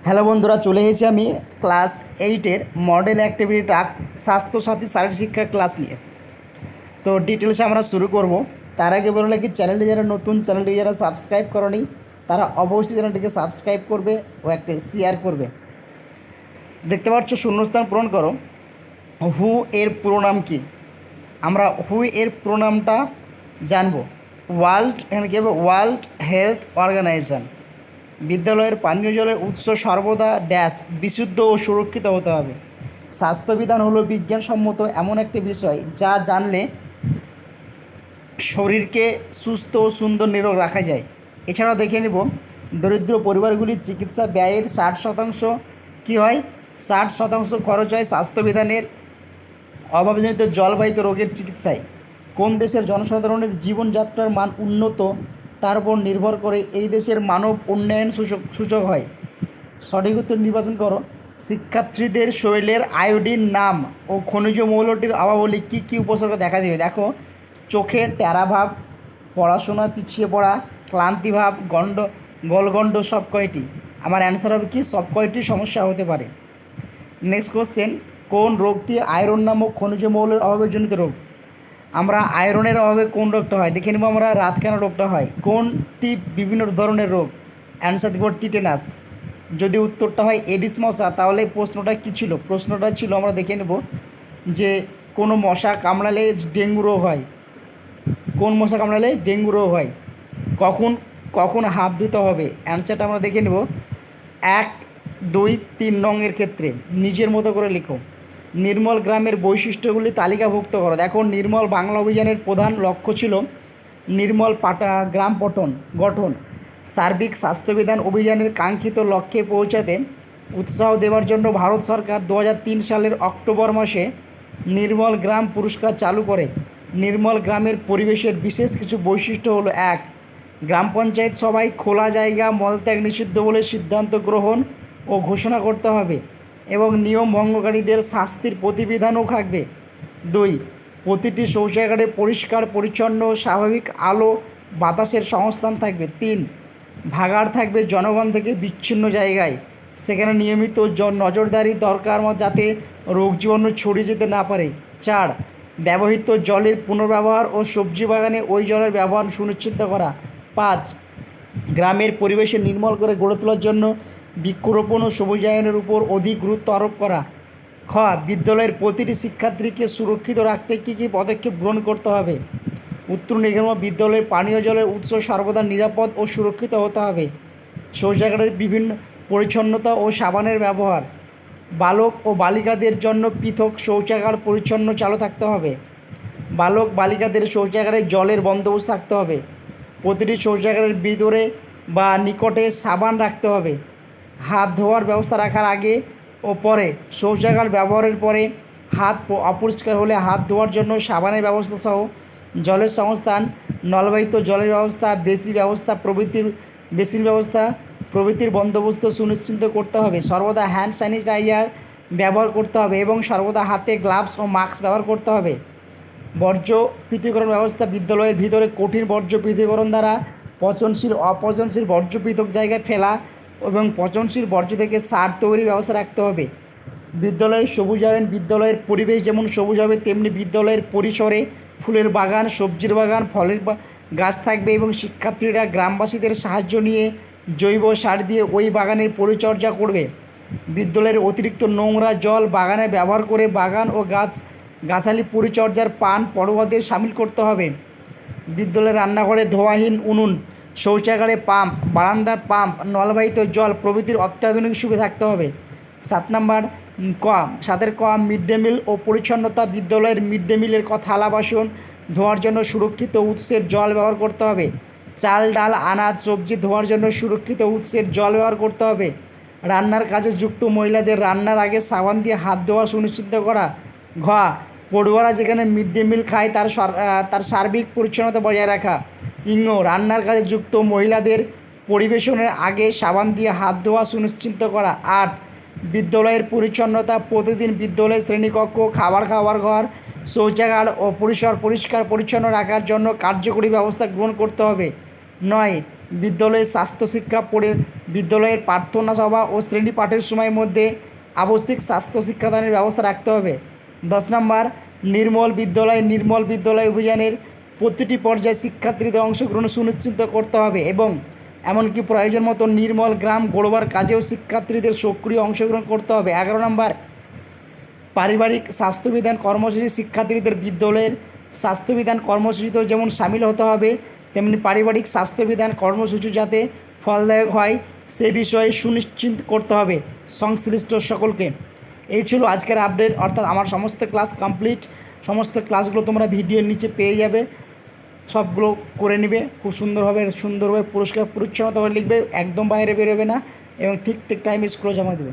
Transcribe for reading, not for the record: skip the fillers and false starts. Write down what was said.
Hello বন্ধুরা, চলে এসেছি আমি ক্লাস 8-এর মডেল অ্যাক্টিভিটি টাস্ক স্বাস্থ্যসাথী শারীরিক শিক্ষা ক্লাস নিয়ে। তো ডিটেলসে আমরা শুরু করব। তার আগে বললে কি, চ্যানেলটি যারা নতুন, চ্যানেলটি যারা সাবস্ক্রাইব করনি তারা অবশ্যই চ্যানেলটিকে সাবস্ক্রাইব করবে ও একটা শেয়ার করবে। দেখতে পাচ্ছ, শূন্যস্থান পূরণ করো। হু এর পুরো নাম কি? আমরা হু এর পুরো নামটা জানবো। এখানে কী হবে? World health organization. বিদ্যালয়ের পানীয় জলের উৎস সর্বদা বিশুদ্ধ ও সুরক্ষিত হতে হবে। স্বাস্থ্যবিধান হলো বিজ্ঞানসম্মত এমন একটি বিষয় যা জানলে শরীরকে সুস্থ ও সুন্দর নিরোগ রাখা যায়। এছাড়াও দেখে নেব, দরিদ্র পরিবারগুলির চিকিৎসা ব্যয়ের 60% কী হয়? 60% খরচ হয় স্বাস্থ্যবিধানের অভাবজনিত জলবাহিত রোগের চিকিৎসায়। কোন দেশের জনসাধারণের জীবনযাত্রার মান উন্নত তার উপর নির্ভর করে এই দেশের মানব উন্নয়ন সূচক হয়। সঠিক উত্তর নির্বাচন করো। শিক্ষার্থীদের শরীরের আয়োডিন নাম ও খনিজ মৌলটির অভাবলি কী কী উপসর্গ দেখা দেবে? দেখো, চোখের ট্যারাভাব, পড়াশোনা পিছিয়ে পড়া, ক্লান্তিভাব, গলগণ্ড, সব কয়টি? আমার অ্যান্সার হবে কি, সব কয়টি সমস্যা হতে পারে। নেক্সট কোশ্চেন, কোন রোগটি আয়রন নামক খনিজ মৌলের অভাবে জনিত রোগ? আমরা আয়রনের অভাবে কোন রোগটা হয় দেখে নেব। আমরা রাতকানা রোগটা হয়। কোনটি বিভিন্ন ধরনের রোগ? অ্যান্সার দেব টিটেনাস। যদি উত্তরটা হয় এডিস মশা, তাহলে প্রশ্নটা কী ছিল? প্রশ্নটা ছিল, আমরা দেখে নেব যে কোনো মশা কামড়ালে ডেঙ্গু রোগ হয়। কোন মশা কামড়ালে ডেঙ্গু রোগ হয়? কখন কখন হাত ধুতে হবে? অ্যান্সারটা আমরা দেখে নেব 1, 2, 3 নংয়ের ক্ষেত্রে। নিজের মতো করে লিখো। নির্মল গ্রামের বৈশিষ্ট্যগুলি তালিকাভুক্ত করো। দেখো, নির্মল বাংলা অভিযানের প্রধান লক্ষ্য ছিল নির্মল গ্রাম গঠন। সার্বিক স্বাস্থ্যবিধান অভিযানের কাঙ্ক্ষিত লক্ষ্যে পৌঁছাতে উৎসাহ দেওয়ার জন্য ভারত সরকার 2003 সালের অক্টোবর মাসে নির্মল গ্রাম পুরস্কার চালু করে। নির্মল গ্রামের পরিবেশের বিশেষ কিছু বৈশিষ্ট্য হলো: 1, গ্রাম পঞ্চায়েত সভায় খোলা জায়গা মলত্যাগ নিষিদ্ধ বলে সিদ্ধান্ত গ্রহণ ও ঘোষণা করতে হবে এবং নিয়ম ভঙ্গকারীদের শাস্তির প্রতিবিধানও থাকবে। 2, প্রতিটি শৌচাগারে পরিষ্কার পরিচ্ছন্ন স্বাভাবিক আলো বাতাসের সংস্থান থাকবে। 3, ভাগাড় থাকবে জনগণ থেকে বিচ্ছিন্ন জায়গায়, সেখানে নিয়মিত নজরদারি দরকার যাতে রোগ জীবাণু ছড়িয়ে যেতে না পারে। 4, ব্যবহৃত জলের পুনর্ব্যবহার ও সবজি বাগানে ওই জলের ব্যবহার সুনিশ্চিত করা। 5, গ্রামের পরিবেশে নির্মল করে গড়ে তোলার জন্য বৃক্ষরোপণ ও সবুজায়নের উপর অধিক গুরুত্ব আরোপ করা। খ, বিদ্যালয়ের প্রতিটি শিক্ষার্থীকে সুরক্ষিত রাখতে কী কী পদক্ষেপ গ্রহণ করতে হবে? উত্তর নিগম, বিদ্যালয়ের পানীয় জলের উৎস সর্বদা নিরাপদ ও সুরক্ষিত হতে হবে। শৌচাগারের বিভিন্ন পরিচ্ছন্নতা ও সাবানের ব্যবহার। বালক ও বালিকাদের জন্য পৃথক শৌচাগার পরিচ্ছন্ন চালু থাকতে হবে। বালক বালিকাদের শৌচাগারে জলের বন্দোবস্ত থাকতে হবে। প্রতিটি শৌচাগারের ভিতরে বা নিকটে সাবান রাখতে হবে। হাত ধোয়ার ব্যবস্থা রাখার আগে ও পরে, শৌচাগার ব্যবহারের পরে হাত অপরিষ্কার হলে হাত ধোয়ার জন্য সাবানের ব্যবস্থা সহ জলের সংস্থান, নলবাহিত জলের ব্যবস্থা, বেসিন ব্যবস্থা প্রভৃতির বন্দোবস্ত সুনিশ্চিত করতে হবে। সর্বদা হ্যান্ড স্যানিটাইজার ব্যবহার করতে হবে এবং সর্বদা হাতে গ্লাভস ও মাস্ক ব্যবহার করতে হবে। বর্জ্য পৃথকীকরণ ব্যবস্থা, বিদ্যালয়ের ভিতরে কঠিন বর্জ্য পৃথকীকরণ দ্বারা পচনশীল অপচনশীল বর্জ্য পৃথক জায়গায় ফেলা এবং পচনশীল বর্জ্য থেকে সার তৈরির ব্যবস্থা রাখতে হবে। বিদ্যালয়ের সবুজায়ন, বিদ্যালয়ের পরিবেশ যেমন সবুজ হবে তেমনি বিদ্যালয়ের পরিসরে ফুলের বাগান, সবজির বাগান, ফলের গাছ থাকবে এবং শিক্ষার্থীরা গ্রামবাসীদের সাহায্য নিয়ে জৈব সার দিয়ে ওই বাগানের পরিচর্যা করবে। বিদ্যালয়ের অতিরিক্ত নোংরা জল বাগানে ব্যবহার করে বাগান ও গাছালি পরিচর্যার পড়ুয়াদের সামিল করতে হবে। বিদ্যালয়ের রান্নাঘরে ধোঁয়াহীন উনুন, শৌচাগারে পাম্প, বারান্দার পাম্প, নলবাহিত জল প্রভৃতির অত্যাধুনিক সুবিধা থাকতে হবে। 7 নম্বর ক, মিড ডে মিল ও পরিচ্ছন্নতা। বিদ্যালয়ের মিড ডে মিলের থালা বাসন ধোয়ার জন্য সুরক্ষিত উৎসের জল ব্যবহার করতে হবে। চাল ডাল আনাজ সবজি ধোয়ার জন্য সুরক্ষিত উৎসের জল ব্যবহার করতে হবে। রান্নার কাজে যুক্ত মহিলাদের রান্নার আগে সাবান দিয়ে হাত ধোয়া সুনিশ্চিত করা। ঘ, পড়ুয়ারা যেখানে মিড ডে মিল খায় তার সার্বিক পরিচ্ছন্নতা বজায় রাখা। রান্নার কাজে যুক্ত মহিলাদের পরিবেশনের আগে সাবান দিয়ে হাত ধোয়া সুনিশ্চিত করা। 8, বিদ্যালয়ের পরিচ্ছন্নতা। প্রতিদিন বিদ্যালয়ের শ্রেণীকক্ষ, খাওয়ার ঘর, শৌচাগার ও পরিসর পরিষ্কার পরিচ্ছন্ন রাখার জন্য কার্যকরী ব্যবস্থা গ্রহণ করতে হবে। 9, বিদ্যালয়ে স্বাস্থ্য শিক্ষা পড়ে বিদ্যালয়ের প্রার্থনা সভা ও শ্রেণী পাঠের সময়ের মধ্যে আবশ্যিক স্বাস্থ্য শিক্ষাদানের ব্যবস্থা রাখতে হবে। 10 নম্বর, নির্মল বিদ্যালয় অভিযানের প্রতিটি পর্যায়ে শিক্ষার্থীদের অংশগ্রহণ সুনিশ্চিত করতে হবে এবং এমনকি প্রয়োজন মতো নির্মল গ্রাম গড়বার কাজেও শিক্ষার্থীদের সক্রিয় অংশগ্রহণ করতে হবে। 11 নম্বর, পারিবারিক স্বাস্থ্যবিধান কর্মসূচি শিক্ষার্থীদের বিদ্যালয়ের স্বাস্থ্যবিধান কর্মসূচিতেও যেমন সামিল হতে হবে, তেমনি পারিবারিক স্বাস্থ্যবিধান কর্মসূচি যাতে ফলদায়ক হয় সে বিষয়ে সুনিশ্চিত করতে হবে সংশ্লিষ্ট সকলকে। এই ছিল আজকের আপডেট, অর্থাৎ আমার সমস্ত ক্লাস কমপ্লিট। সমস্ত ক্লাসগুলো তোমরা ভিডিওর নিচে পেয়ে যাবে, সবগুলো করে নেবে খুব সুন্দরভাবে পরিষ্কার পরিচ্ছন্নতা করে লিখবে, একদম বাইরে বেরোবে না এবং ঠিক টাইমে স্কুলে জমা দেবে।